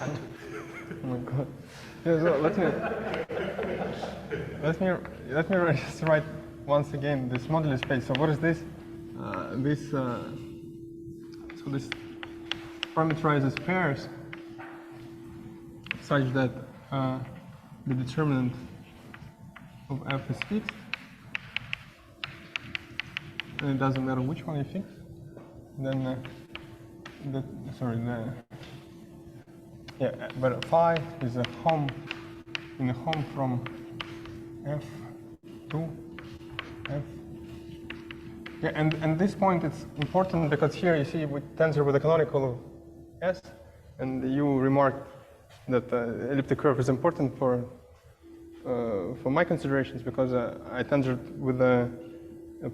Oh my god. Yeah, so let me just write once again this moduli space. So what is this? So this parameterizes pairs such that the determinant of f is fixed, and it doesn't matter which one you fix. Then but phi is a home in a home from f to f. Yeah, and this point is important because here you see we tensor with the canonical of S, and you remarked that elliptic curve is important for my considerations because I tensored with a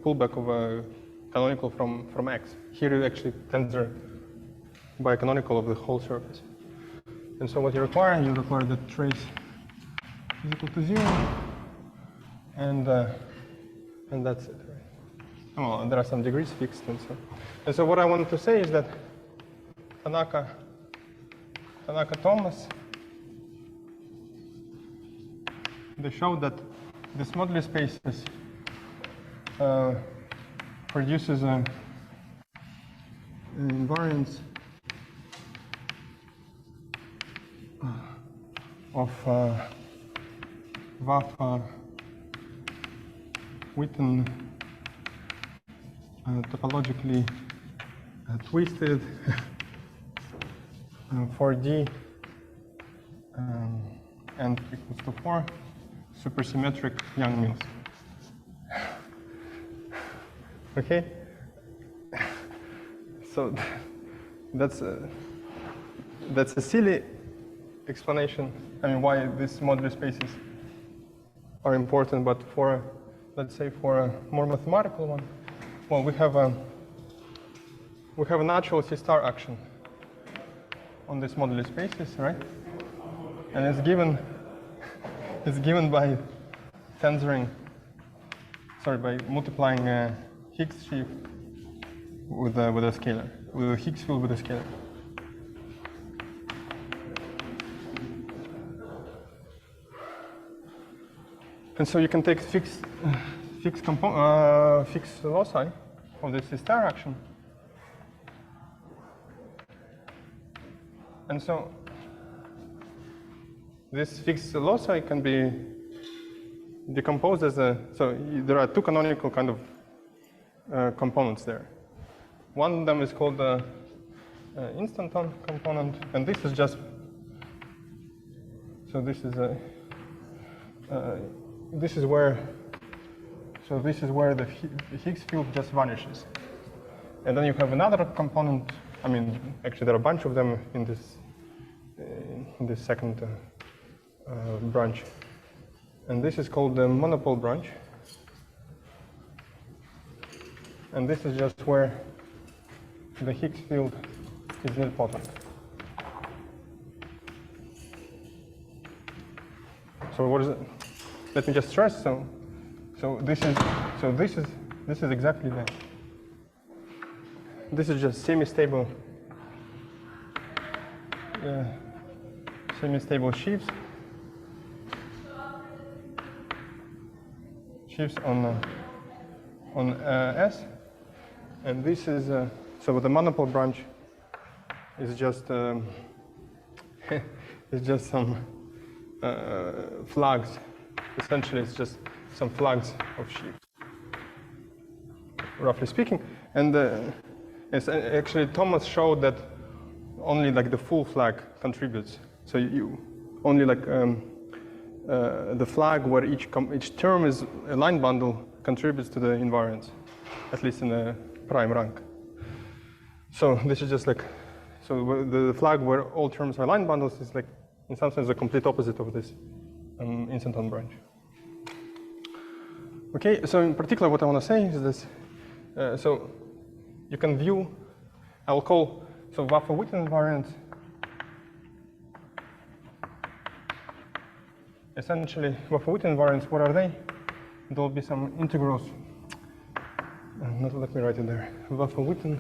pullback of a canonical from X. Here you actually tensor by a canonical of the whole surface. And so what you require that trace is equal to 0, and that's it. Right? Well, there are some degrees fixed, and so what I wanted to say is that Tanaka-Thomas, they showed that this moduli spaces produces an invariance of Vafa-Witten topologically twisted 4D n equals to 4 supersymmetric Young-Mills. Okay, so that's a silly explanation. I mean, why these moduli spaces are important, but for, let's say, for a more mathematical one, well, we have a natural C star action on these moduli spaces, right? And it's given by tensoring, by multiplying a Higgs sheaf with a scalar, with a Higgs field with a scalar. And so you can take fixed loci of this star action. And so this fixed loci can be decomposed as so there are two canonical kind of components there. One of them is called the instanton component, and this is just, so this is where the Higgs field just vanishes. And then you have another component. I mean, actually there are a bunch of them in this second branch. And this is called the monopole branch. And this is just where the Higgs field is nilpotent. So what is it? Let me just stress. So this is exactly that. This is just semi-stable sheaves on S, and this is so the monopole branch is just it's just some flags. Essentially, it's just some flags of sheaves, roughly speaking. And it's actually Thomas showed that only like the full flag contributes. So you only like the flag where each term is a line bundle contributes to the invariance, at least in the prime rank. So this is just like, so the flag where all terms are line bundles is like, in some sense, the complete opposite of this instanton branch. Okay, so in particular, what I want to say is this. So you can view, I will call, so Vafa-Witten invariants. Essentially, Vafa-Witten invariants, what are they? There will be some integrals. Let me write it there. Vafa-Witten.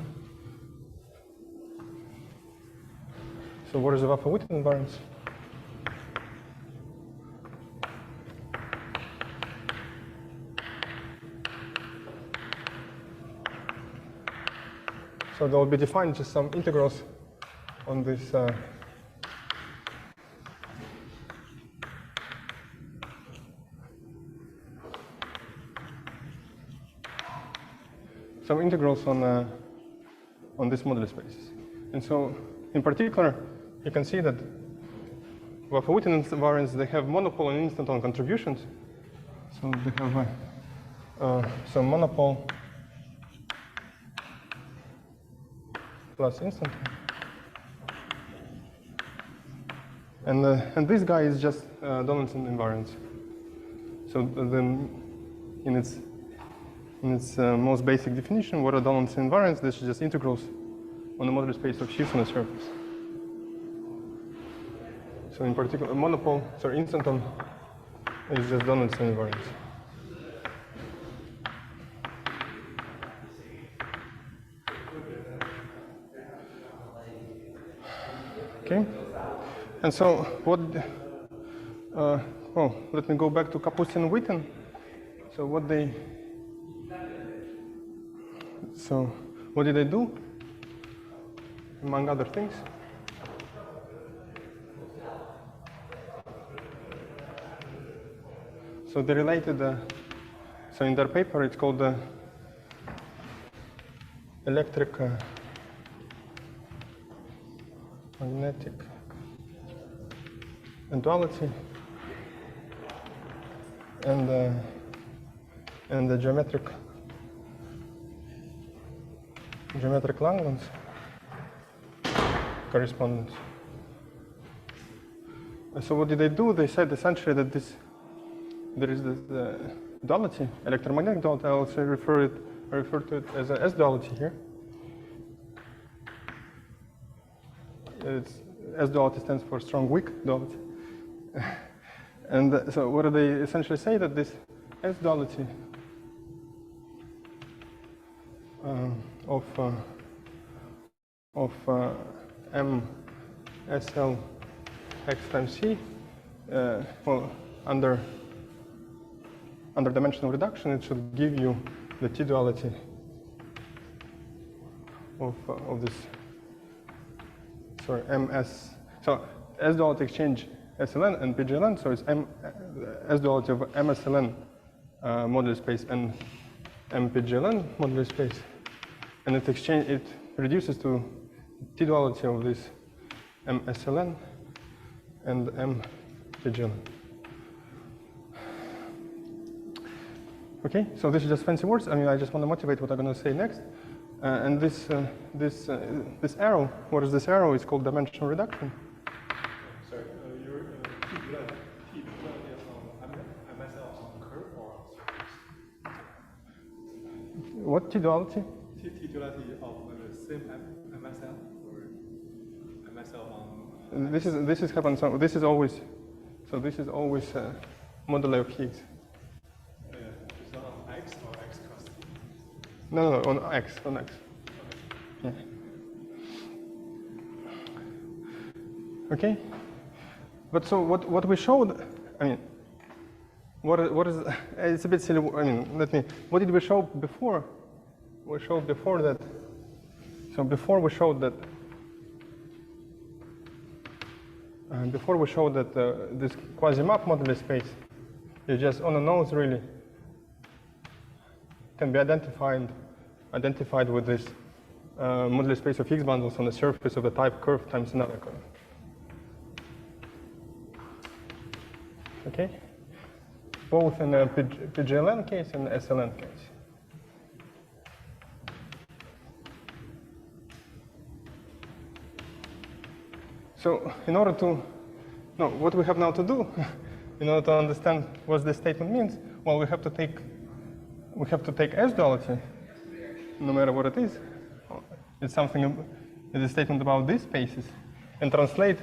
So what is the Vafa-Witten invariance? So there will be defined just some integrals on this some integrals on this moduli spaces. And so in particular, you can see that Vafa-Witten invariants, they have monopole and instanton contributions. So they have some monopole plus instanton. And this guy is just Donaldson invariance. So then in its most basic definition, what are Donaldson invariants? This is just integrals on the moduli space of sheaves on a surface. So in particular, monopole, sorry, instanton is just Donaldson invariance. Okay, and so what? Well, let me go back to Kapustin-Witten. So what did they do? Among other things. So they related, so in their paper it's called the electric magnetic duality and the geometric Langlands correspondence. So what did they do? They said essentially that there is this duality, electromagnetic duality. I also refer to it as a S-duality here. S-duality stands for strong-weak duality. And so what do they essentially say? That this S-duality of M SL X times C, well, under dimensional reduction, it should give you the T-duality of this. Sorry, MS. So S-duality exchange SLN and PGLN. So it's S-duality of MSLN moduli space and MPGLN moduli space, and it reduces to T-duality of this MSLN and MPGLN. Okay, so this is just fancy words. I mean, I just want to motivate what I'm going to say next. And this arrow, what is this arrow? It's called dimensional reduction. Sorry, your T-duality of MSL on curve or on surface? What T-duality? T-duality of the same MSL or MSL on. This is happens. So this is always moduli of Higgs. It's not on X or X cross T? No, on X. Okay. Yeah. Okay. But so what we showed, I mean, what is, it's a bit silly, I mean, what did we show before? We showed before that, so before we showed that this quasimap moduli space is just on a nose really can be identified with this moduli space of Higgs bundles on the surface of the type curve times another curve. Okay, both in the PGLN case and the SLN case. So in order to know what we have now to do, in order to understand what this statement means, well, we have to take S-duality, no matter what it is. It's something, it's a statement about these spaces, and translate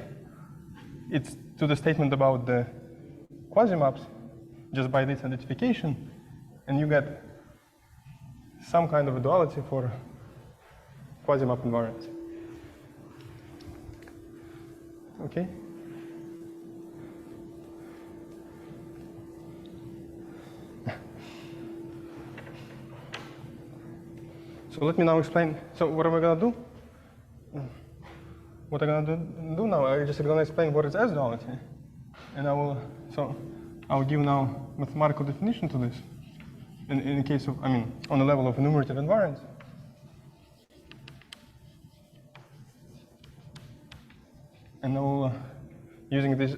it to the statement about the quasimaps just by this identification, and you get some kind of a duality for quasimap invariants. Okay. So let me now explain. So what am I going to do? What I'm going to do now, I'm just going to explain what is S-duality. And I will give now mathematical definition to this. In case of, on the level of enumerative invariants. And I will, using this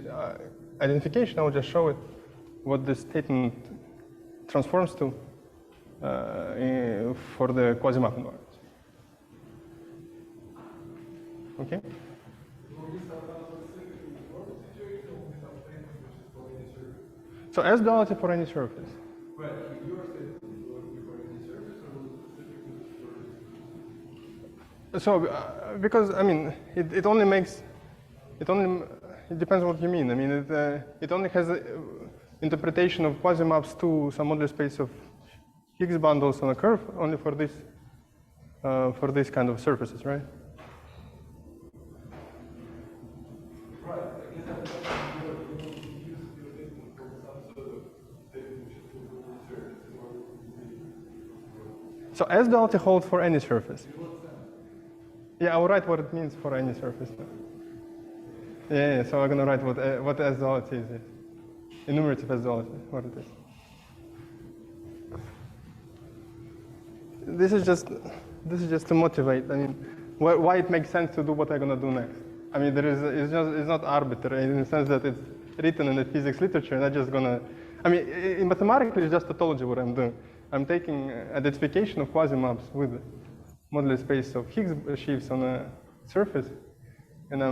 identification, I will just show it what this statement transforms to for the quasimap invariants. Okay? So S-duality for any surface. Right, your statement will be for any surface or specific to the surface? So because it depends on what you mean. It only has interpretation of quasimaps to some modular space of Higgs bundles on a curve only for this kind of surfaces, right? Right, I guess that's you use your statement for some sort of statement which is for the surface in order to be. So S-duality holds for any surface. Yeah, I will write what it means for any surface. Yeah, so I'm going to write what S-duality is. Enumerative S-duality, what it is. This is just to motivate. Why it makes sense to do what I'm going to do next. It's not arbitrary in the sense that it's written in the physics literature, and I'm just going to. Mathematically, it's just tautology what I'm doing. I'm taking identification of quasimaps with modular space of Higgs sheaves on a surface, and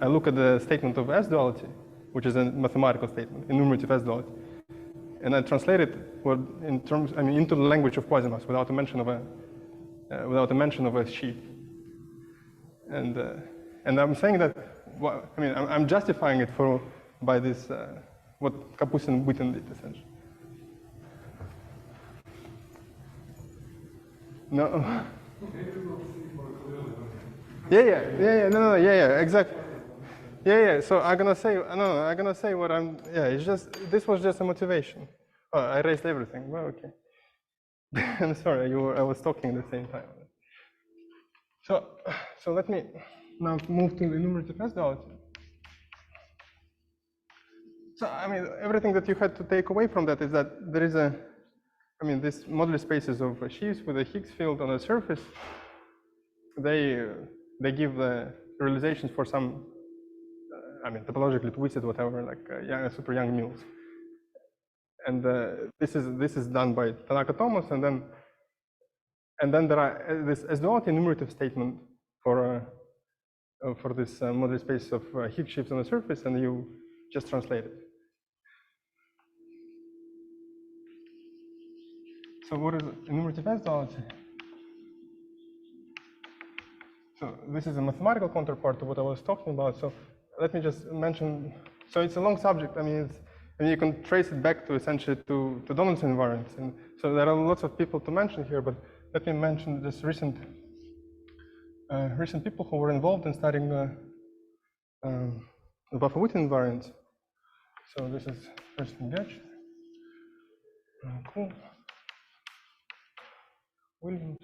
I look at the statement of S-duality, which is a mathematical statement, enumerative S-duality, and I translate it into the language of quasimaps without a mention of a sheaf. And I'm saying that I'm justifying it by this what Kapustin-Witten did essentially. No. Yeah, exactly. Yeah. So I'm gonna say what I'm. Yeah, it's just this was just a motivation. Oh, I raised everything. Well, okay. I'm sorry. I was talking at the same time. So let me now move to the enumerative S-duality. So everything that you had to take away from that is that there is this modular spaces of sheaves with a Higgs field on a surface. They give the realizations for some, topologically twisted whatever, like super young mules. And this is done by Tanaka Thomas, and then there are this S-duality enumerative statement for this modular space of Higgs shifts on the surface, and you just translate it. So what is enumerative S-duality? So this is a mathematical counterpart to what I was talking about. So let me just mention. So it's a long subject. You can trace it back to essentially to Donaldson invariants, and so there are lots of people to mention here. But let me mention this recent people who were involved in studying Vafa-Witten invariants. So this is first Getch, cool, Williams.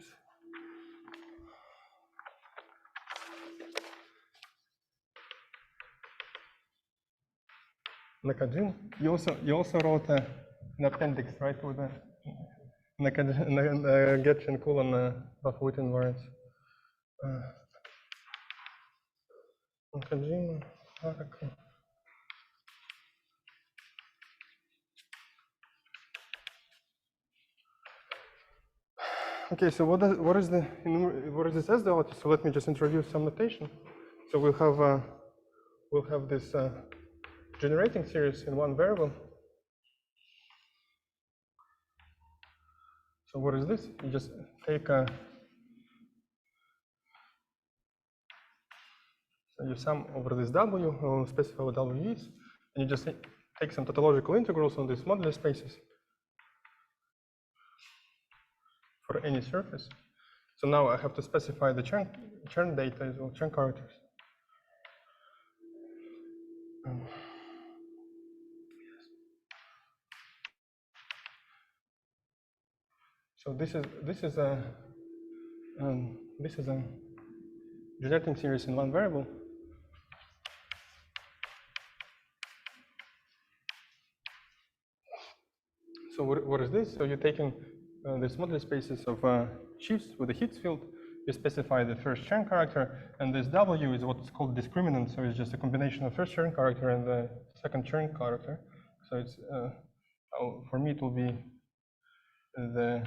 Nakajin. You also wrote an appendix, right, with Getch and Cool on Vafa-Witten invariants. Nakajin, Haraka. Okay, so what is this S-duality? So let me just introduce some notation. So we'll have this generating series in one variable. So what is this? You just take so you sum over this W, we'll specify what W is, and you just take some tautological integrals on these modular spaces for any surface. So now I have to specify the churn data as well, churn characters. So this is a generating series in one variable. So what is this? So you're taking these moduli spaces of sheaves with a Higgs field. You specify the first Chern character, and this W is what's called discriminant. So it's just a combination of first Chern character and the second Chern character. So it's for me it will be so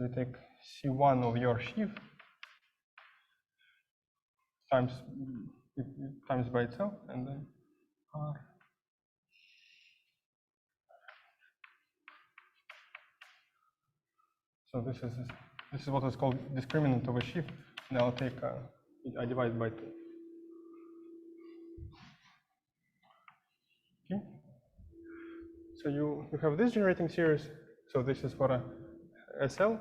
you take C1 of your sheaf times by itself, and then R. So this is what is called discriminant of a sheaf. And I'll take I divide by 2. Okay. So you have this generating series. So this is for a SL.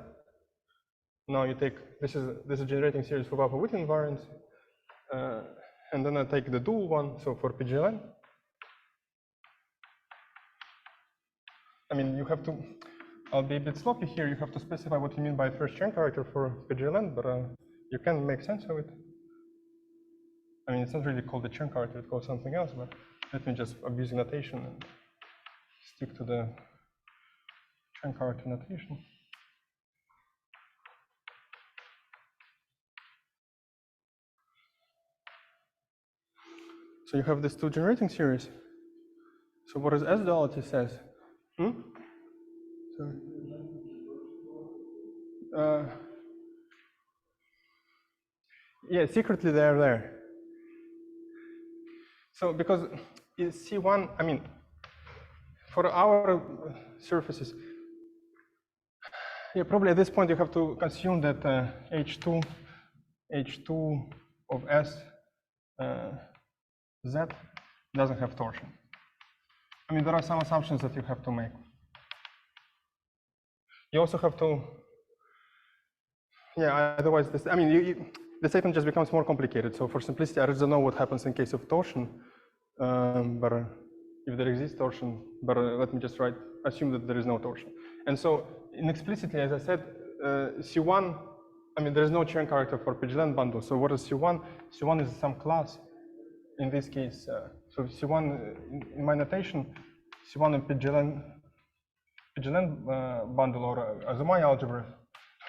Now you take this is a generating series for Vafa-Witten invariants, and then I take the dual one. So for PGL. I mean, you have to. I'll be a bit sloppy here. You have to specify what you mean by first Chern character for PGLN, but you can make sense of it. I mean, it's not really called the Chern character, it's called something else, but let me just abuse notation and stick to the Chern character notation. So you have these two generating series. So what does S-duality says? Sorry. Yeah, secretly they are there. So because C1, I mean, for our surfaces, yeah, probably at this point you have to assume that H2 of S Z doesn't have torsion. I mean, there are some assumptions that you have to make. You also have to, yeah, otherwise, this, I mean, the statement just becomes more complicated. So for simplicity, I just don't know what happens in case of torsion, but if there exists torsion, but let me just assume that there is no torsion. And so explicitly, as I said, C1, I mean, there is no Chern character for PGLN bundle. So what is C1? C1 is some class. In this case, so C1 in my notation, C1 in PGLN bundle or Azumai algebra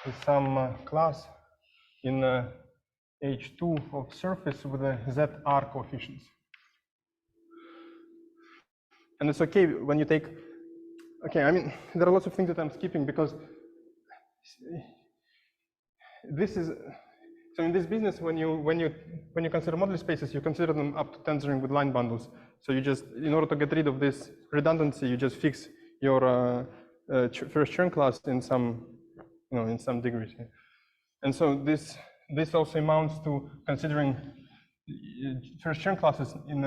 is some class in H2 of surface with the ZR coefficients. And it's okay when you take, okay, I mean, there are lots of things that I'm skipping because this is, so in this business, when you consider moduli spaces, you consider them up to tensoring with line bundles. So you just, in order to get rid of this redundancy, you just fix your first Chern class in some, in some degrees. And so this also amounts to considering first Chern classes in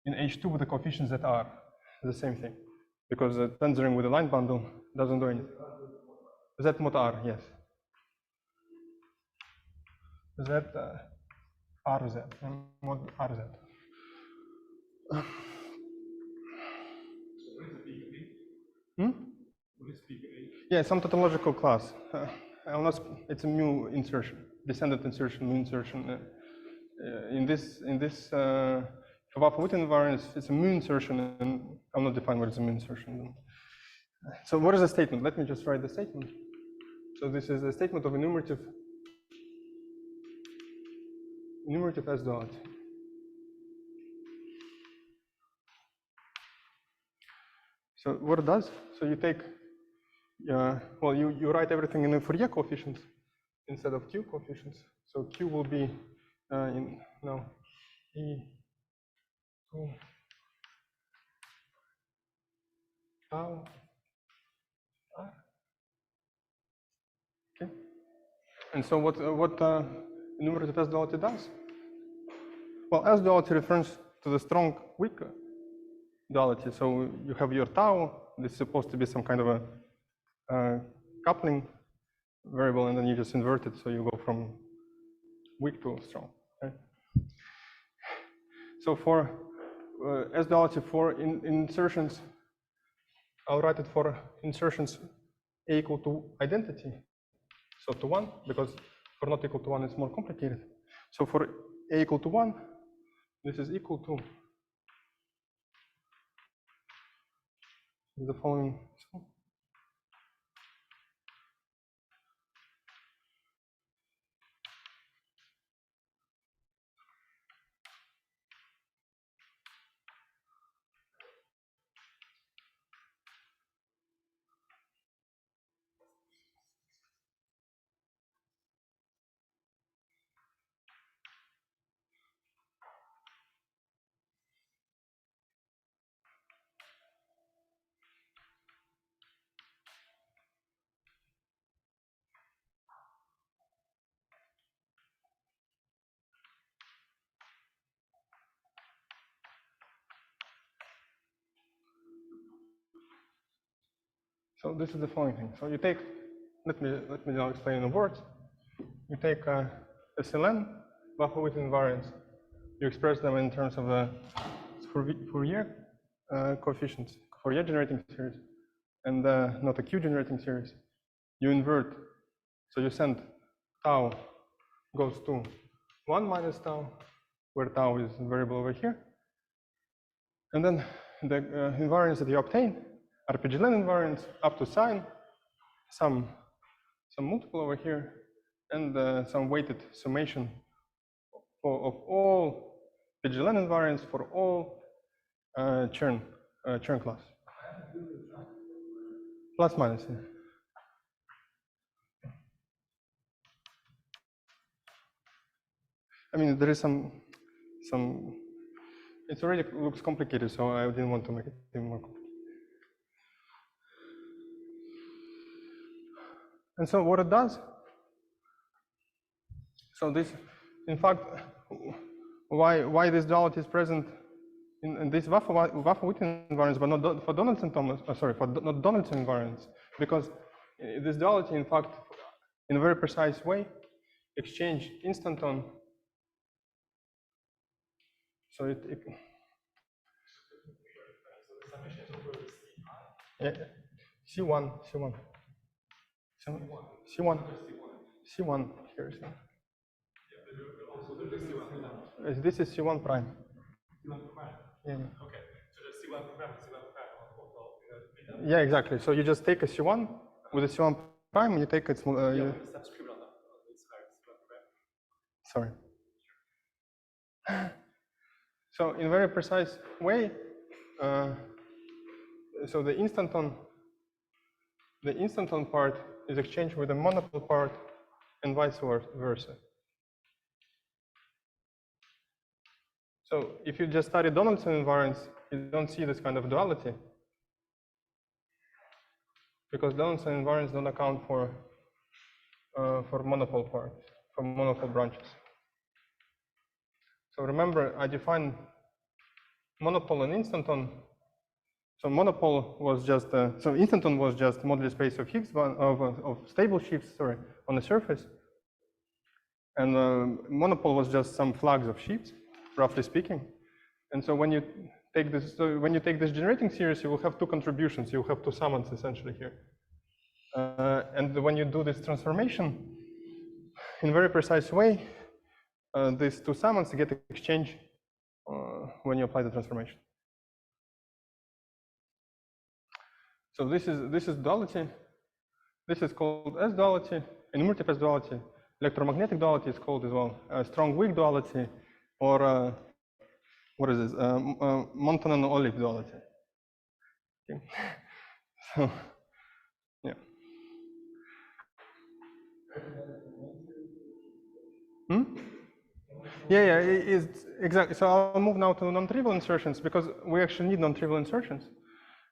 H2 with the coefficients that are the same thing, because tensoring with a line bundle doesn't do anything. Z mod R, yes. Z RZ, mod RZ. What is big A? Yeah, some tautological class. It's a mu insertion, descendant insertion, mu insertion. In this for Vafa-Witten invariance, it's a mu insertion, and I'll not define what is a mu insertion. So what is the statement? Let me just write the statement. So this is a statement of enumerative S-duality. So what it does? So you take, well, you write everything in the Fourier coefficients instead of Q coefficients. So Q will be E2 tau R. Okay. And so what enumerative S-duality does? Well, S-duality refers to the strong weak duality. So you have your tau. This is supposed to be some kind of a coupling variable, and then you just invert it, so you go from weak to strong. Okay? So for S-duality for insertions, I'll write it for insertions A equal to identity, so to 1, because for not equal to 1 it's more complicated. So for A equal to 1, this is equal to the following. So this is the following thing. So you take, let me now explain in words. You take SL and Vafa-Witten invariants. You express them in terms of Fourier coefficients, Fourier generating series, and not a Q generating series. You invert, so you send tau goes to 1 minus tau, where tau is a variable over here. And then the invariants that you obtain are PGL invariants up to sine, some multiple over here, and some weighted summation of all PGL invariants for all Chern class. Plus minus. Yeah. I mean, there is some. It already looks complicated, so I didn't want to make it even more complicated. And so what it does, so this, in fact, why this duality is present in this Vafa-Witten invariants, but not for Donaldson-Thomas, for not Donaldson invariants, because this duality, in fact, in a very precise way, exchange instanton. So yeah, C1 here. This is C1 prime. Yeah. Okay, so the C1 prime. Yeah, exactly. So you just take a C1 with a C1 prime, and you take its. Sorry. So in a very precise way, so the instanton part is exchanged with the monopole part, and vice versa. So if you just study Donaldson invariants, you don't see this kind of duality, because Donaldson invariants don't account for monopole part, for monopole branches. So remember, I defined monopole and instanton. So monopole was just so instanton was just moduli space of Higgs of stable shifts, on the surface, and monopole was just some flags of shifts, roughly speaking. And so when you take this, generating series, you will have two contributions. You will have two summands essentially here. And when you do this transformation in a very precise way, these two summands get exchanged when you apply the transformation. So this is duality. This is called S-duality, enumerative S-duality. Electromagnetic duality is called as well. Strong-weak duality, or what is this? Montanon-Olive duality. Okay. So, yeah. Yeah, it's exactly. So I'll move now to non-trivial insertions, because we actually need non-trivial insertions.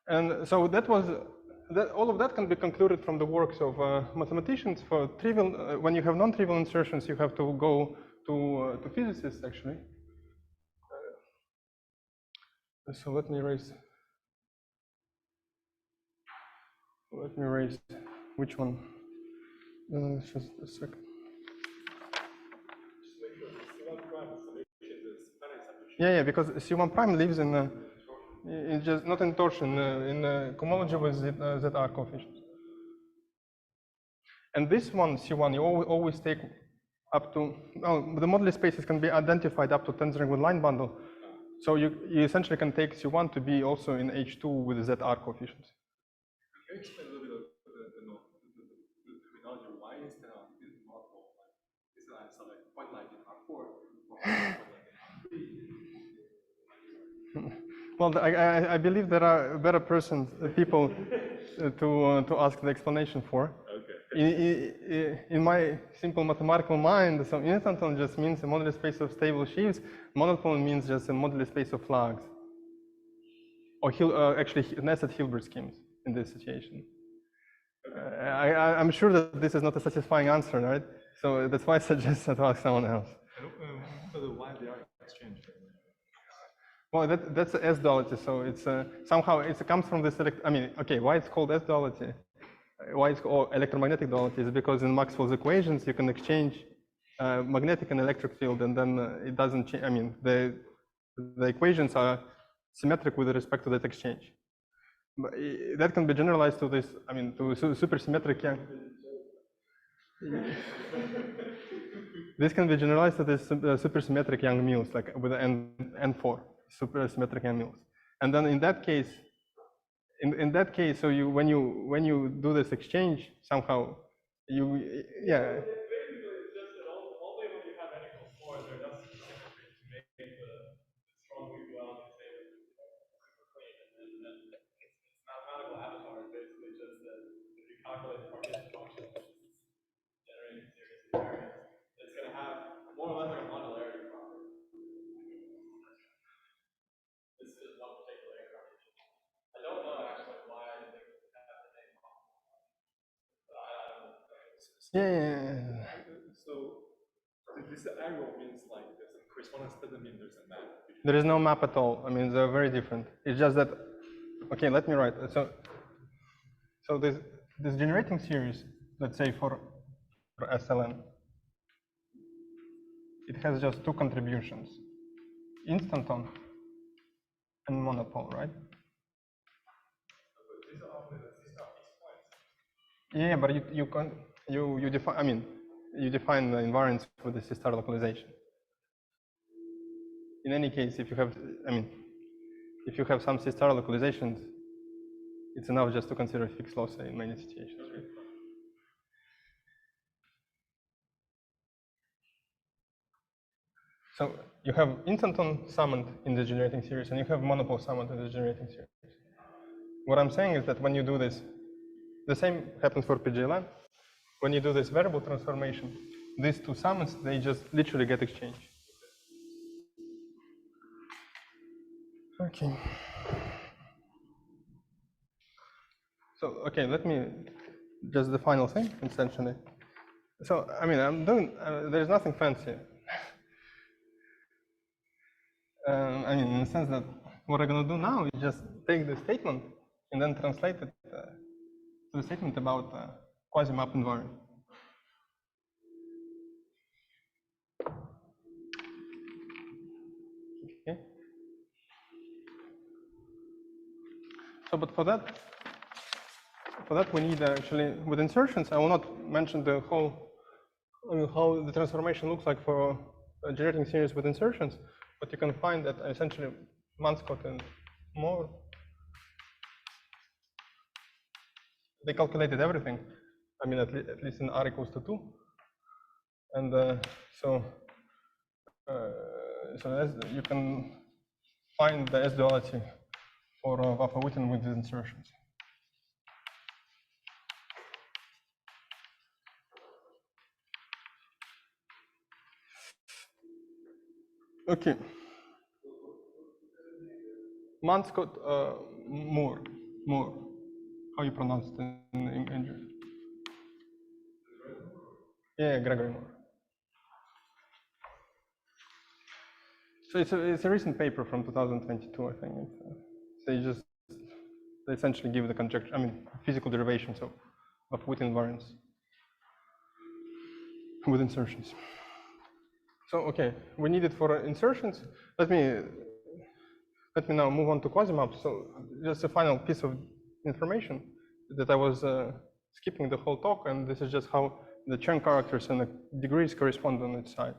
And so all of that can be concluded from the works of mathematicians. For trivial, when you have non-trivial insertions, you have to go to physicists actually. So let me erase which one? Just a second. Just make sure the C1 prime summation is finite summation. Yeah, because C1 prime lives in just not in torsion, in cohomology with ZR coefficients. And this one, C1, you always take up to, the moduli spaces can be identified up to tensor with line bundle. So you essentially can take C1 to be also in H2 with ZR coefficients. Can you explain a little bit of the terminology? Why is there this multiple? Is it like point like in R4 or point like in R3? Well, I believe there are better people to ask the explanation for. Okay. In my simple mathematical mind, so instanton just means a moduli space of stable sheaves. Monopole means just a moduli space of flags. Or actually nested Hilbert schemes in this situation. I'm sure that this is not a satisfying answer, right? So that's why I suggest to ask someone else. Why they are exchanged? Well, that's the S-duality. So it's somehow it comes from this. Why it's called S-duality? Why it's called electromagnetic duality is because in Maxwell's equations you can exchange magnetic and electric field, and then it doesn't change. I mean, the equations are symmetric with respect to that exchange. But that can be generalized to this. I mean, to supersymmetric. This can be generalized to this supersymmetric Young Mills, like with N4 supersymmetric Young Mills, and then in that case. In that case, so when you do this exchange, somehow you Basically, it's just that only when you have n equals 4 is there enough symmetry to make the strong duality stable super clean, and then it's mathematical avatar. Basically, just that if you calculate the partition function, which is generating a series of invariants, it's going to have more or less like a modularity property. This is one particular incarnation. I don't know actually why they have the name but I don't know. yeah. So this arrow means like there's a correspondence, doesn't mean there's a map. There is no map at all. I mean, they're very different. It's just that. Okay, let me write. So this generating series, let's say for SLN, it has just two contributions: instanton and monopole, right? Yeah, but you define. I mean, you define the invariants for the C-star localization. In any case, if you have some C-star localizations, it's enough just to consider fixed loss in many situations. Right? So you have instanton summoned in the generating series, and you have monopole summoned in the generating series. What I'm saying is that when you do this, the same happens for PGL. When you do this variable transformation, these two summons, they just literally get exchanged. Okay. So, okay, let me just the final thing, essentially. So, I mean, I'm doing, there's nothing fancy. I mean, in the sense that what I'm going to do now is just take the statement and then translate it to the statement about quasimap invariant. Okay. So, but for that we need actually, with insertions, I will not mention the whole, how the transformation looks like for generating series with insertions, but you can find that essentially Manscott and Moore, they calculated everything. I mean, at least in R equals to 2. And so you can find the S-duality for Vafa-Witten with these insertions. Okay. Manscott, Moore. How you pronounce it in English? Yeah, Gregory Moore. So it's a recent paper from 2022, I think. They essentially give the conjecture, I mean, physical derivations of Witten invariants with insertions. So okay, we need it for insertions. Let me now move on to quasimaps. So just a final piece of information that I was skipping the whole talk, and this is just how the Chern characters and the degrees correspond on each side.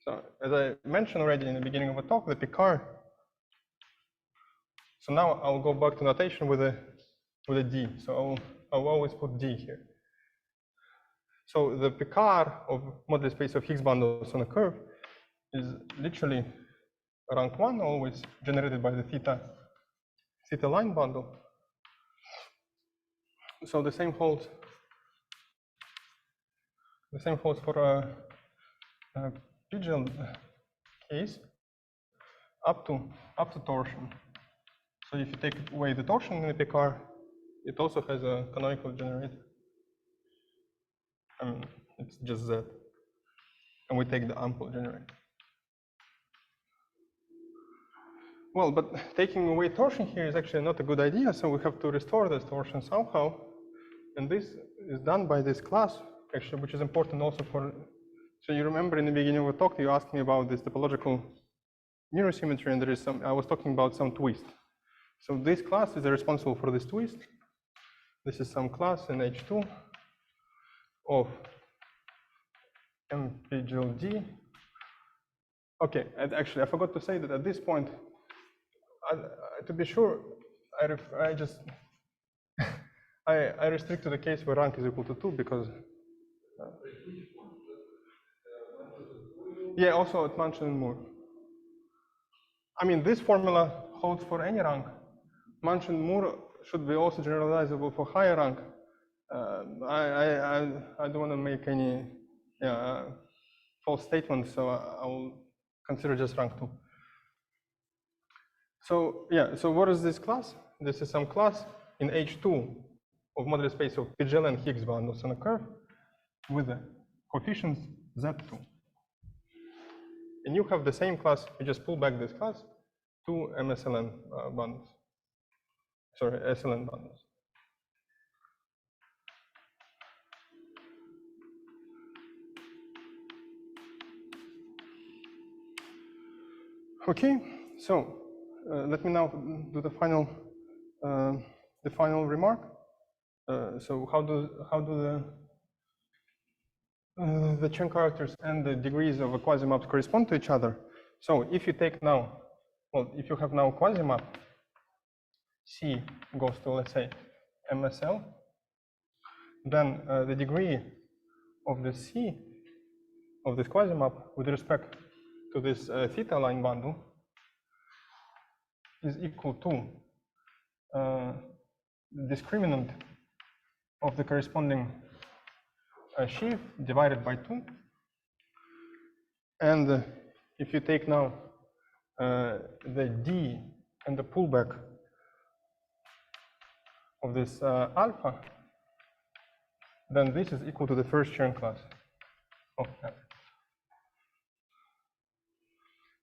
So as I mentioned already in the beginning of the talk, the Picard. So now I'll go back to notation with a D. So I'll always put D here. So the Picard of moduli space of Higgs bundles on a curve is literally rank 1, always generated by the theta line bundle. So the same holds for a PGL case up to torsion. So if you take away the torsion in the Picard, it also has a canonical generator. I mean, it's just Z. And we take the ample generator. Well, but taking away torsion here is actually not a good idea, so we have to restore this torsion somehow. And this is done by this class, actually, which is important also for. So you remember in the beginning of the talk, you asked me about this topological mirror symmetry, and there is I was talking about some twist. So this class is responsible for this twist. This is some class in H2 of MPGLD. Okay, and actually, I forgot to say that at this point, to be sure, I just I restrict to the case where rank is equal to 2 because yeah, also at Manchin and Moore. I mean, this formula holds for any rank. Manchin and Moore should be also generalizable for higher rank. I don't want to make any false statements, so I'll consider just rank 2. So yeah, so what is this class? This is some class in H2 of moduli space of PGL and Higgs bundles on a curve with the coefficients Z2. And you have the same class, you just pull back this class to MSLN bundles. Sorry, SLN bundles. Okay, so let me now do the final remark. So how do the Chern characters and the degrees of a quasimap correspond to each other? So if you take now, well, if you have now quasimap, C goes to, let's say, MSL, then the degree of the C of this quasimap with respect to this theta line bundle is equal to the discriminant of the corresponding sheaf divided by 2. And if you take now the D and the pullback of this alpha, then this is equal to the first Chern class of F.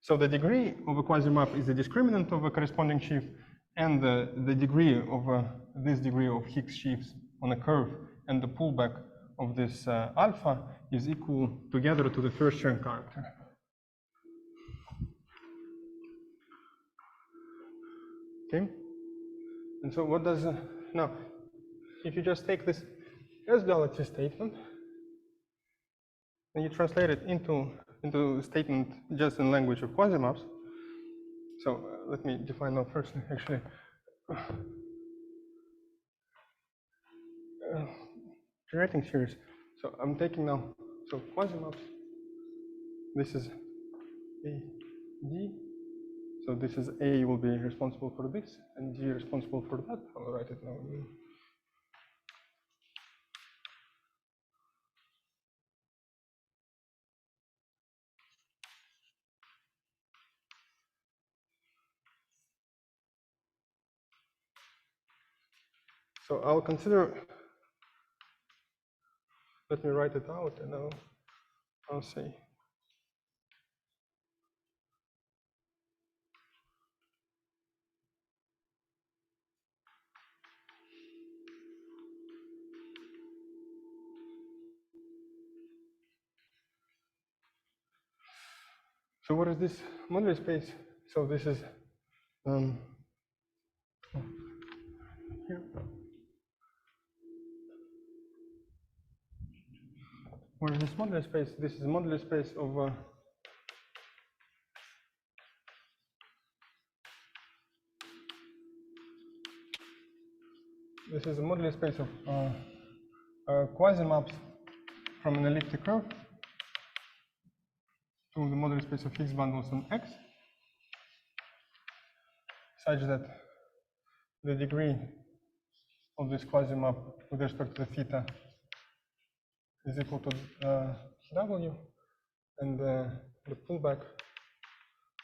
So the degree of a quasimap is the discriminant of a corresponding sheaf, and the degree of this degree of Higgs sheaves on a curve and the pullback of this alpha is equal together to the first Chern character. Okay, and so what does now? If you just take this S-duality statement and you translate it into statement just in language of quasimaps. So let me define now first, actually. Generating series. So I'm taking now, so quasimaps. This is A, D. So this is A will be responsible for this, and D responsible for that. I'll write it now. So I'll consider, let me write it out, and I'll say. So what is this moduli space? So this is here. Where is this moduli space? This is moduli space of this is a moduli space of quasimaps from an elliptic curve to the moduli space of Higgs bundles on X, such that the degree of this quasimap with respect to the theta is equal to W, and the pullback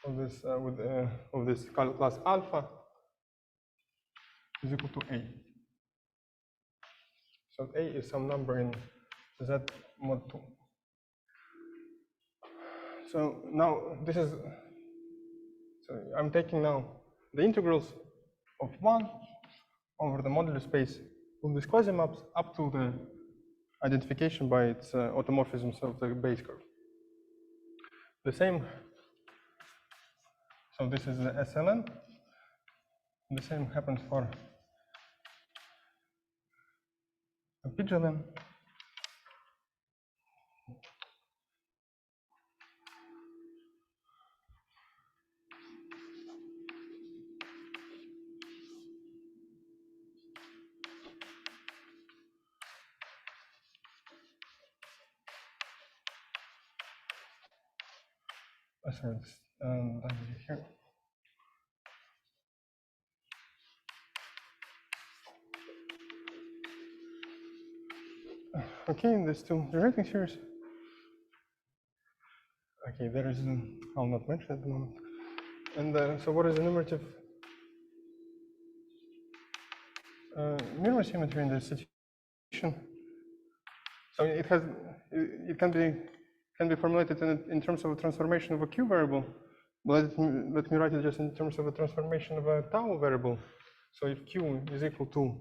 of this of this class alpha is equal to A. So A is some number in Z mod 2. So now this is, so I'm taking now the integrals of 1 over the moduli space of these quasimaps up to the identification by its automorphisms of the base curve. The same, so this is the SLN. The same happens for PGL. Sorry, here. Okay, in these two generating series. Okay, there is, I'll not mention at the moment. And so what is enumerative mirror symmetry in this situation? So it has, it can be formulated in terms of a transformation of a Q variable. But let me write it just in terms of a transformation of a tau variable. So if Q is equal to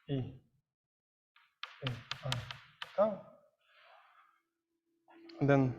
E tau, then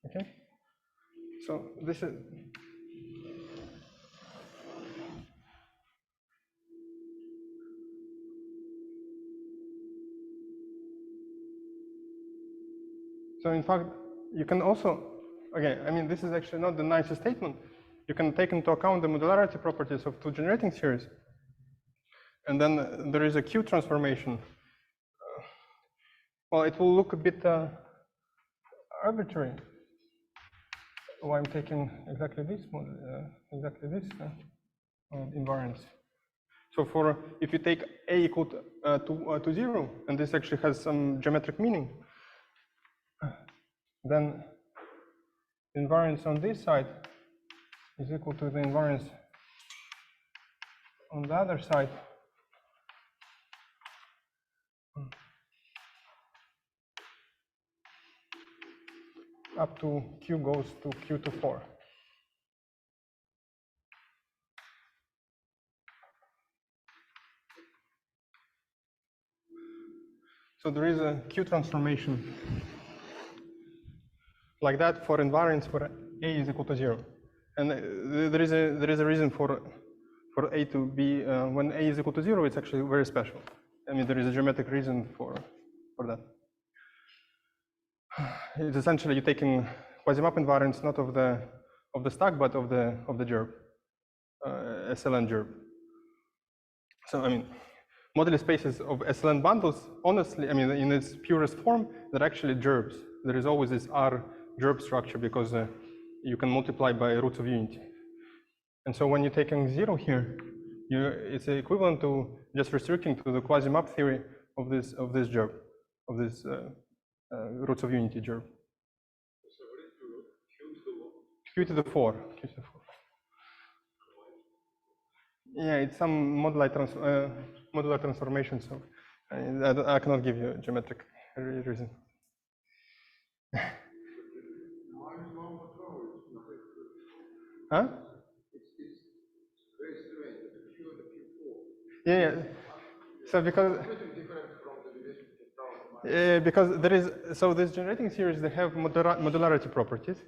okay. So this is, so in fact, you can also, okay, I mean, this is actually not the nicest statement. You can take into account the modularity properties of two generating series. And then there is a Q transformation. Well, it will look a bit arbitrary. Oh, I'm taking exactly this invariance. So for, if you take A equal to 0, and this actually has some geometric meaning, then the invariance on this side is equal to the invariance on the other side. Up to Q goes to Q to 4. So there is a Q transformation like that for invariance for A is equal to 0. And there is a reason for A to be, when A is equal to 0, it's actually very special. I mean, there is a geometric reason for that. It's essentially you're taking quasimap invariance not of the stack, but of the gerb, SLN gerb. So I mean, moduli spaces of SLN bundles, honestly, I mean, in its purest form, they're actually gerbs. There is always this R gerb structure because you can multiply by roots of unity. And so when you're taking 0 here, It's equivalent to just restricting to the quasimap theory of this germ, of this roots of unity germ. So what is the root? Q to the 4. Q to the 4. Yeah, it's some modular transformation, so I cannot give you a geometric reason. Huh? It's very strange, the Q and the Q4. Yeah. So because there is, so this generating series, they have modularity properties,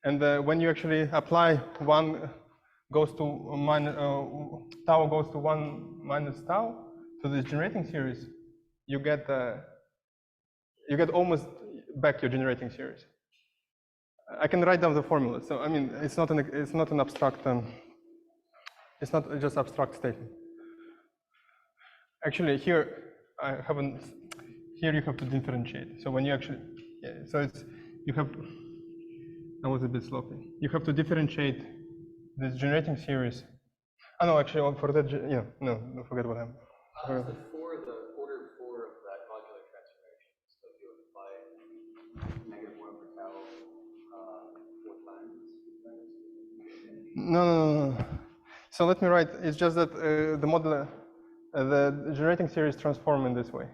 and when you actually apply one goes to tau goes to 1 minus tau to this generating series, you get almost back your generating series. I can write down the formula. So I mean, it's not an abstract. It's not just abstract statement. Actually, here I haven't. Here you have to differentiate. So when you actually, yeah, so it's you have. I was a bit sloppy. You have to differentiate this generating series. Oh no, actually, for that, yeah, no, forget what I'm. So for the order 4 of that modular transformation, so if you apply -1 for tau 4 times. No. So let me write. It's just that the modular, the generating series transform in this way.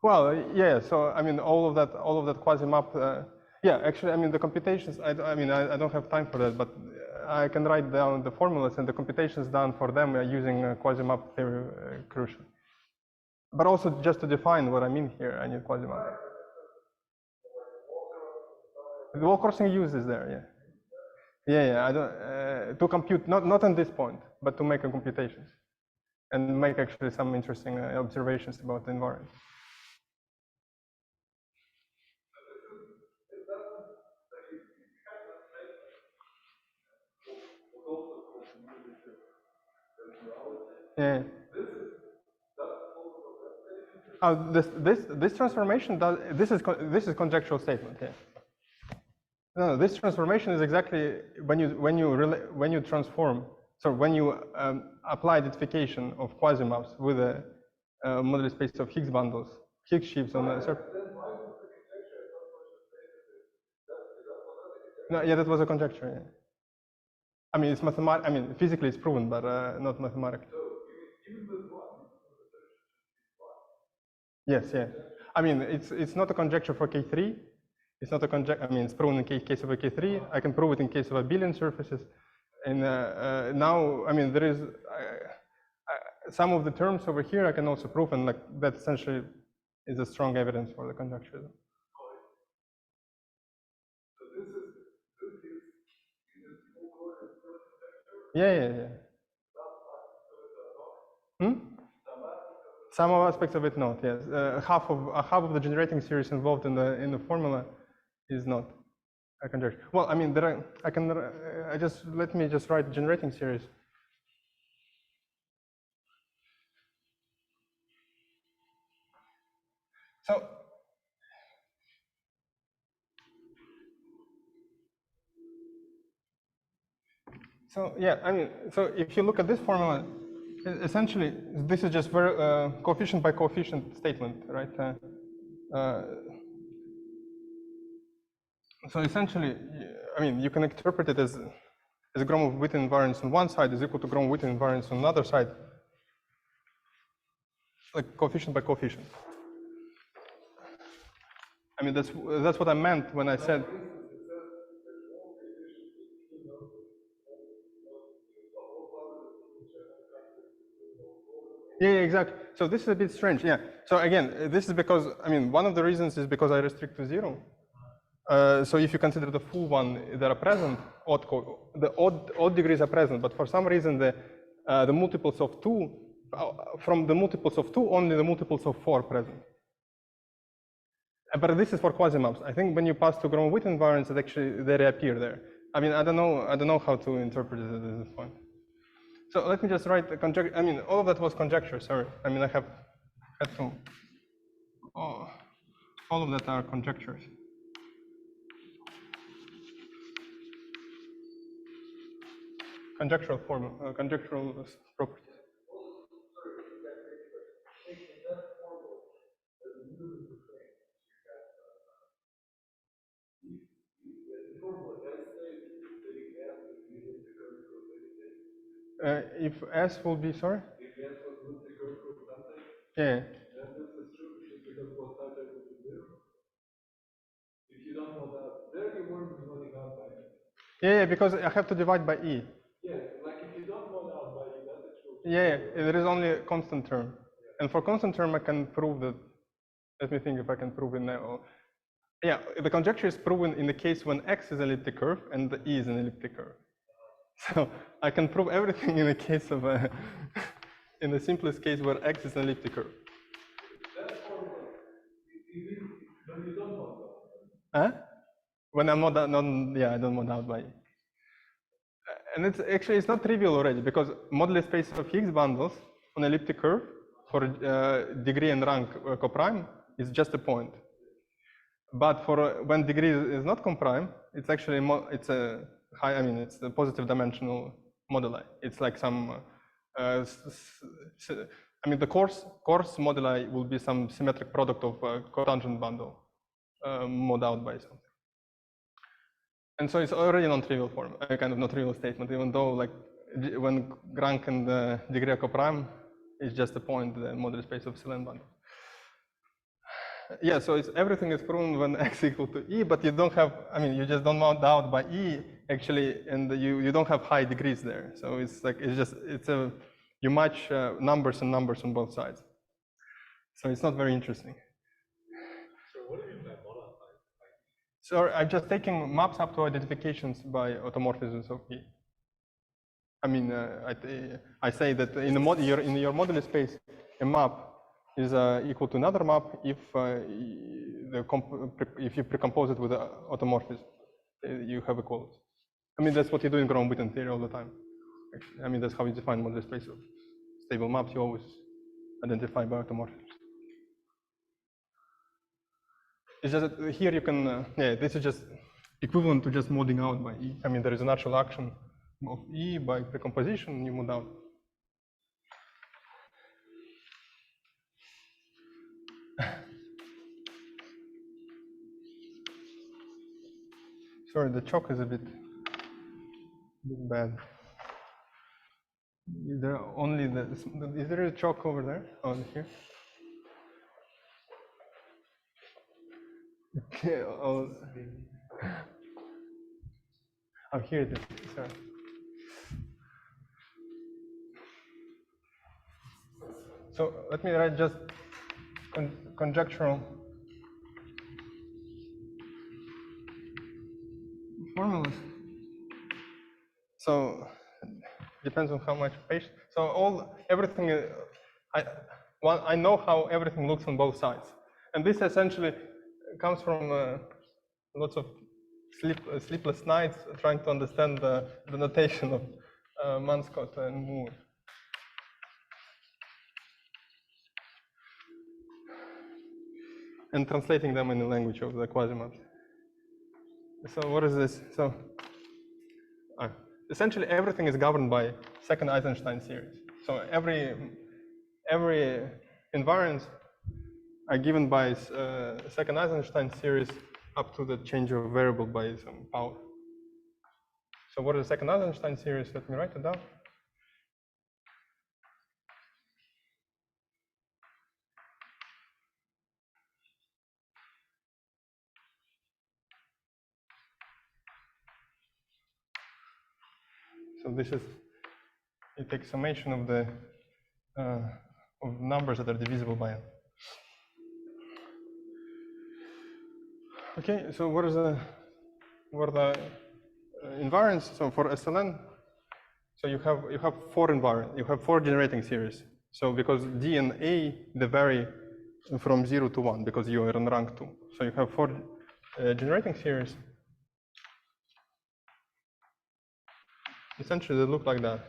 Well, yeah. So I mean, all of that quasimap. Yeah, actually, I mean, the computations. I don't have time for that, but I can write down the formulas and the computations done for them using quasimap theory crucial. But also just to define what I mean here, I need quasimap. The wall crossing use is there, yeah. Yeah. I don't to compute not on this point, but to make a computations and make actually some interesting observations about the environment. Yeah. This transformation does this is conjectural statement. Yeah. No, this transformation is exactly when you transform. So when you apply identification of quasimaps with a moduli space of Higgs bundles, Higgs sheaves on the surface. No, yeah, that was a conjecture. Yeah. I mean, it's mathematic. I mean, physically it's proven, but not mathematically. Yes, yeah. I mean, it's not a conjecture for K3. It's not a conjecture. I mean, it's proven in case of a K3. I can prove it in case of a billion surfaces. And now, I mean, there is some of the terms over here I can also prove, and like that essentially is a strong evidence for the conjecture. Yeah. Some of aspects of it not. Yes, half of the generating series involved in the formula is not a conjecture. Well, I mean, let me just write the generating series. So yeah, I mean, so if you look at this formula, essentially this is just very coefficient by coefficient statement, right? So essentially, I mean, you can interpret it as a Gromov-Witten invariance on one side is equal to Gromov-Witten invariance on another side, like coefficient by coefficient. I mean, that's what I meant when I said. Yeah, exactly. So this is a bit strange. Yeah. So again, this is because, I mean, one of the reasons is because I restrict to 0. So if you consider the full one that are present, the odd degrees are present, but for some reason the multiples of 2, from the multiples of 2, only the multiples of 4 present. But this is for quasimaps. I think when you pass to Gromov-Witten invariance, it actually they reappear there. I mean, I don't know how to interpret it at this point. So let me just write the conjecture. I mean, all of that was conjecture. Sorry. I mean, I have had to. Oh. All of that are conjectures. Conjectural properties. If S will be, sorry? If S was not the curve of something, Yeah. then this is true because what type will be zero. If you don't know that, there you weren't running out by it. Yeah, because I have to divide by E. Yeah, like if you don't know out by E, that's true. Yeah, there is only a constant term. And for constant term, I can prove that. Let me think if I can prove it now. Yeah, the conjecture is proven in the case when X is an elliptic curve and the E is an elliptic curve. So I can prove everything in the case of in the simplest case where X is an elliptic curve. That's for when you don't know that. Huh? When I'm not, yeah, I don't mod out by E. And it's actually, it's not trivial already because moduli space of Higgs bundles on elliptic curve for degree and rank coprime is just a point. But for when degree is not coprime, it's actually it's a high. I mean, it's a positive dimensional moduli. It's like some. I mean, the coarse moduli will be some symmetric product of cotangent bundle mod out by something. And so it's already a non-trivial form, a kind of non-trivial statement, even though like when rank and degree are coprime is just a point, the moduli space of SL and bundle. Yeah, so everything is proven when X equal to E, but you don't have, I mean, you just don't mount out by E actually, and you don't have high degrees there. So it's like, you match numbers and numbers on both sides. So it's not very interesting. So what do you mean by model? So I'm just taking maps up to identifications by automorphisms of E. I mean, I say that in your moduli space, a map is equal to another map if if you precompose it with automorphism, you have equality. I mean, that's what you do in Graham-Witten theory all the time. Actually, I mean, that's how you define moduli space of stable maps. You always identify by automorphisms. It's just that here you can, yeah, this is just equivalent to just modding out by E. I mean, there is a natural action of E by precomposition, you mod out. Sorry, the chalk is a bit bad. Is there only is there a chalk over there? Oh, here. Okay. Oh, here it is. Sorry. So let me write just conjectural formulas. So depends on how much patience. So everything. I know how everything looks on both sides, and this essentially comes from lots of sleepless nights trying to understand the notation of Manscott and Moore. And translating them in the language of the quasimaps. So what is this? So essentially everything is governed by second Eisenstein series. So every invariants are given by second Eisenstein series up to the change of variable by some power. So what is the second Eisenstein series? Let me write it down. So this is, it takes summation of the of numbers that are divisible by n. Okay, so what are the invariants? So for SLN, so you have four invariants. You have four generating series. So because D and A, they vary from 0 to 1 because you are in rank 2. So you have four generating series. Essentially, they look like that.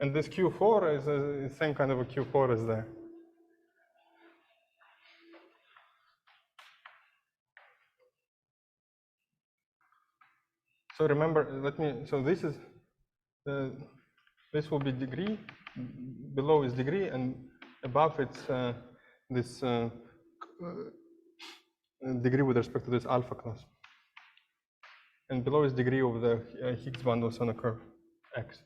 And this Q4 is the same kind of a Q4 as there. So remember, so this is, this will be degree, below is degree, and above it's this degree with respect to this alpha class. And below is degree of the Higgs bundles on a curve, X.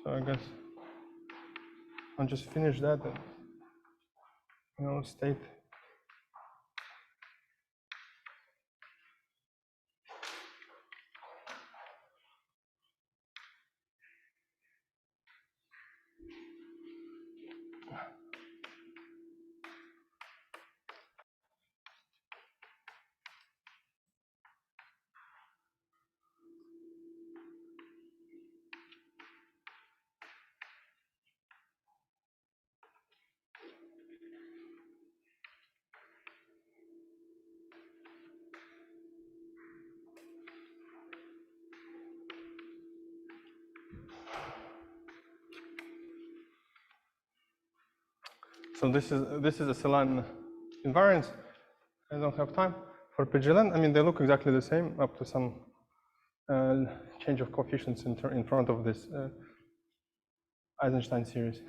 So I guess I'll just finish that and I'll state. So this is a SL and invariants. I don't have time for PGL. I mean, they look exactly the same up to some change of coefficients in front of this Eisenstein series.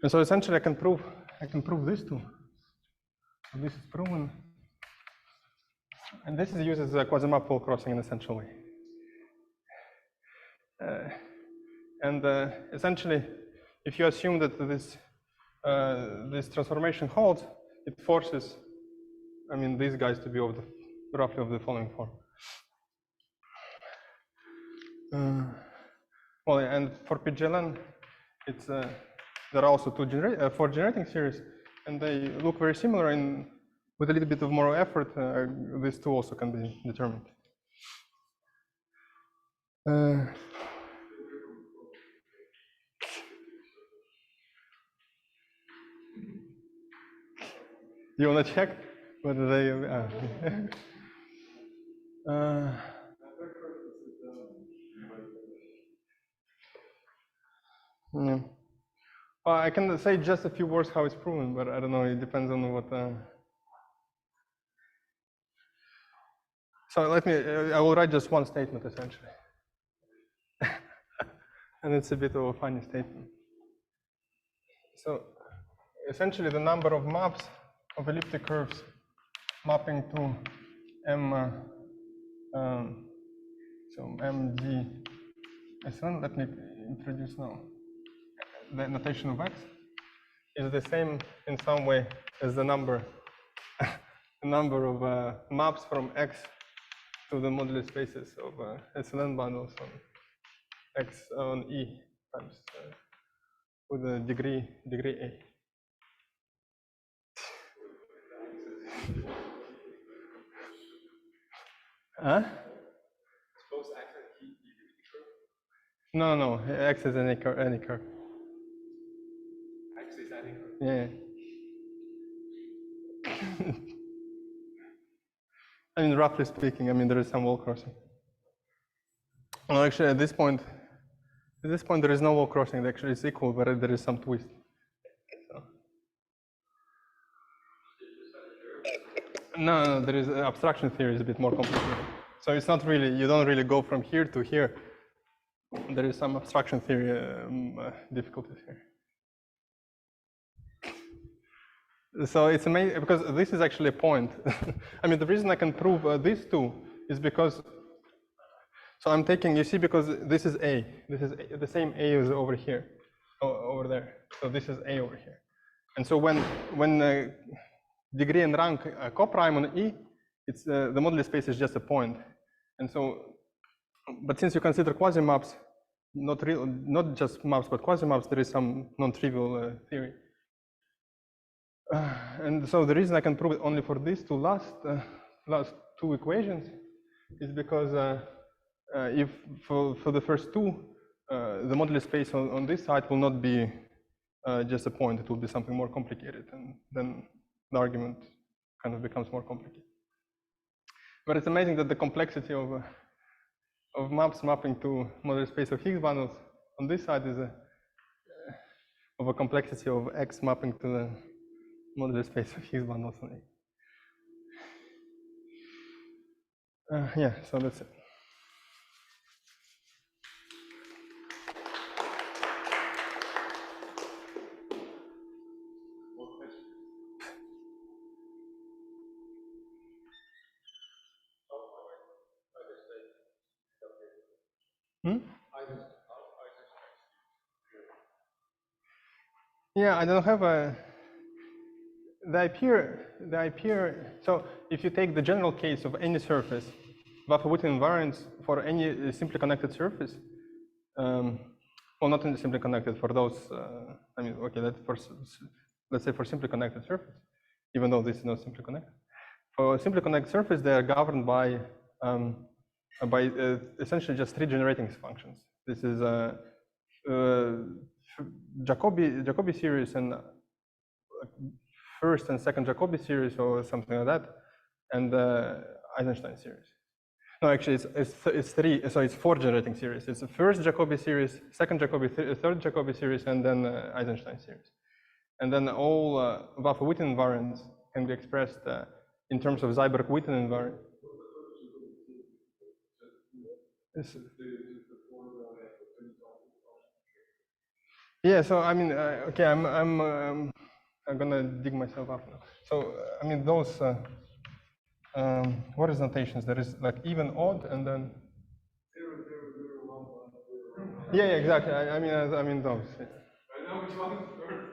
And so essentially, I can prove this too. So this is proven, and this is used as a quasimap pole crossing in an essential way. And essentially, if you assume that this transformation holds, it forces, I mean, these guys to be of roughly of the following form. Well, and for PGLN, it's there are also four generating series, and they look very similar. And with a little bit of more effort, these two also can be determined. You want to check whether they? Yeah. Well, I can say just a few words how it's proven, but I don't know. It depends on what. So I will write just one statement essentially, and it's a bit of a funny statement. So essentially, the number of maps of elliptic curves mapping to M. So mg S1. Let me introduce now the notation of X is the same in some way as the number of maps from X to the moduli spaces of SL and bundles on X on E times with a degree A. Huh? Suppose X and T curve. No, X is any curve. X is any curve. Yeah. I mean, roughly speaking, I mean, there is some wall crossing. Well, actually, at this point, there is no wall crossing. Actually, it's equal, but there is some twist. So. No, there is abstraction theory is a bit more complicated. So it's not really, you don't really go from here to here. There is some abstraction theory difficulties here. So it's amazing because this is actually a point. I mean, the reason I can prove these two is because, so I'm taking, you see, because this is A. This is the same A is over here, over there. So this is A over here. And so when degree and rank coprime on E, it's the moduli space is just a point. And so, but since you consider quasimaps, not just maps, but quasimaps, there is some non-trivial theory. And so the reason I can prove it only for these two last two equations is because if for the first two, the moduli space on this side will not be just a point, it will be something more complicated, and then the argument kind of becomes more complicated. But it's amazing that the complexity of maps mapping to moduli space of Higgs bundles on this side is of a complexity of X mapping to the moduli space of Higgs bundles on A. Yeah, so that's it. Yeah, I don't have a. They appear. So if you take the general case of any surface, Vafa-Witten invariants for any simply connected surface, well, not simply connected for those. I mean, okay, let's say for simply connected surface, even though this is not simply connected. For a simply connected surface, they are governed by essentially just three generating functions. This is Jacobi series and first and second Jacobi series or something like that, and Eisenstein series. No, actually, it's three. So it's four generating series. It's the first Jacobi series, second Jacobi, third Jacobi series, and then Eisenstein series. And then all Vafa-Witten invariants can be expressed in terms of Seiberg-Witten invariant. Yeah. So I mean, okay, I'm gonna dig myself up now. So I mean, those what is notations? There is like even, odd, and then 0, 0, 0, 1, 1, 0. yeah, exactly. I mean those. Yeah. I know which one is first.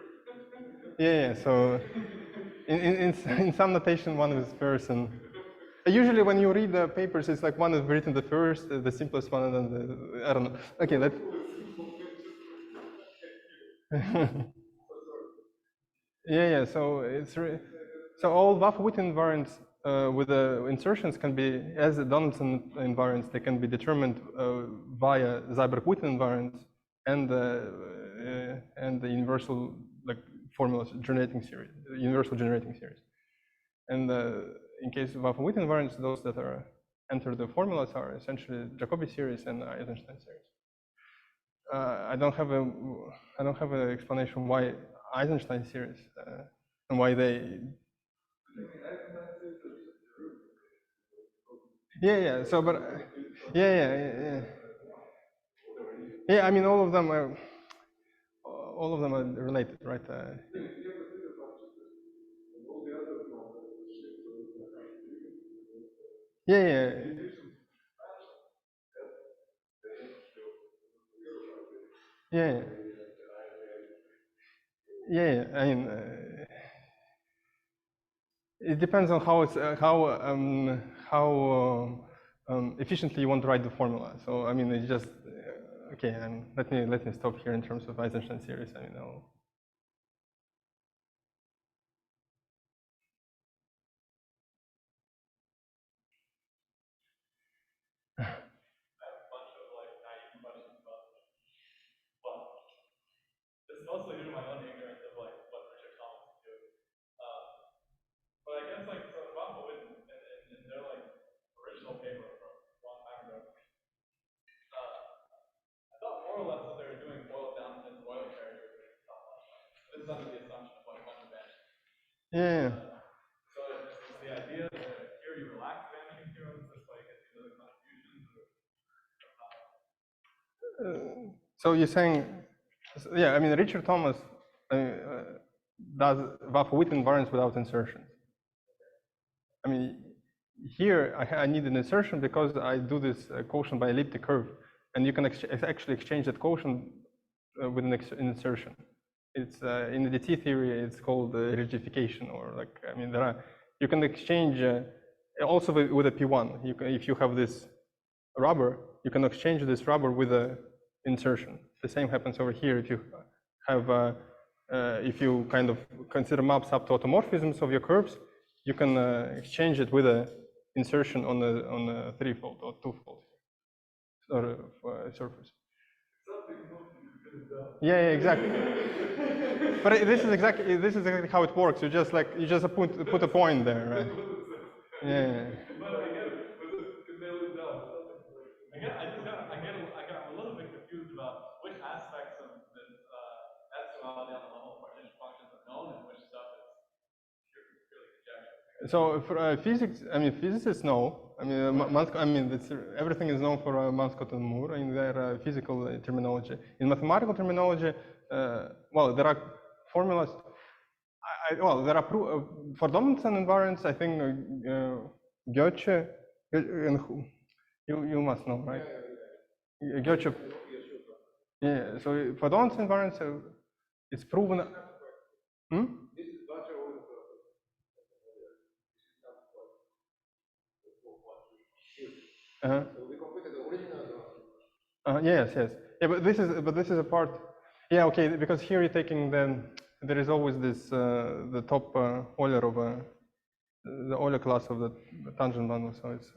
Yeah. So in some notation, one is first, and usually when you read the papers, it's like one is written the first, the simplest one, and then the, I don't know. Okay, let's. Yeah. So it's so all Vafa-Witten invariants with the insertions can be, as the Donaldson invariants, they can be determined via Seiberg-Witten invariants and the universal like formulas generating series, universal generating series. And in case of Vafa-Witten invariants, those that are enter the formulas are essentially Jacobi series and Eisenstein series. I don't have an explanation why Eisenstein series and why they. Yeah. So, but yeah. I mean, all of them are related, right? Yeah. I mean, it depends on how efficiently you want to write the formula. So I mean, it's just okay. And let me stop here in terms of Eisenstein series. I mean, This is mostly due to my own ignorance of like what Richard Thomas is doing. But I guess like so Vafa-Witten in their like original paper from a long time ago, I thought more or less what they were doing boiled down to Euler characters. This is under the assumption of like one vanishing. yeah. So is the idea that here you relax vanishing theorems, just like it's the contributions or So you're saying, yeah, I mean, Richard Thomas does Vafa-Witten invariants without insertions. I mean, here I need an insertion because I do this quotient by elliptic curve, and you can actually exchange that quotient with an insertion. It's in the DT theory, it's called rigidification, or like, I mean, you can exchange also with a P1. If you have this rubber, you can exchange this rubber with a insertion. The same happens over here if you have if you kind of consider maps up to automorphisms of your curves, you can exchange it with a insertion on a threefold or twofold or surface. Yeah, exactly. But this is exactly how it works. You just put a point there, right? Yeah. But I get it. Because they lose out. I got a little bit confused about which aspects of this S-duality on the level of partition functions are known and which stuff is purely conjecture. So for physics, I mean, physicists know. I mean, everything is known for Mascott and Moore in their physical terminology. In mathematical terminology, well, there are formulas. Well, there are for dominants and invariants. I think Goethe and you must know, right? Goethe. Yeah. So for dominants and invariants, it's proven. Hmm? This is better with So we computed the original. Yes. Yeah, but this is a part. Yeah, okay. Because here you're taking there is always this the top Euler of the Euler class of the tangent bundle. So it's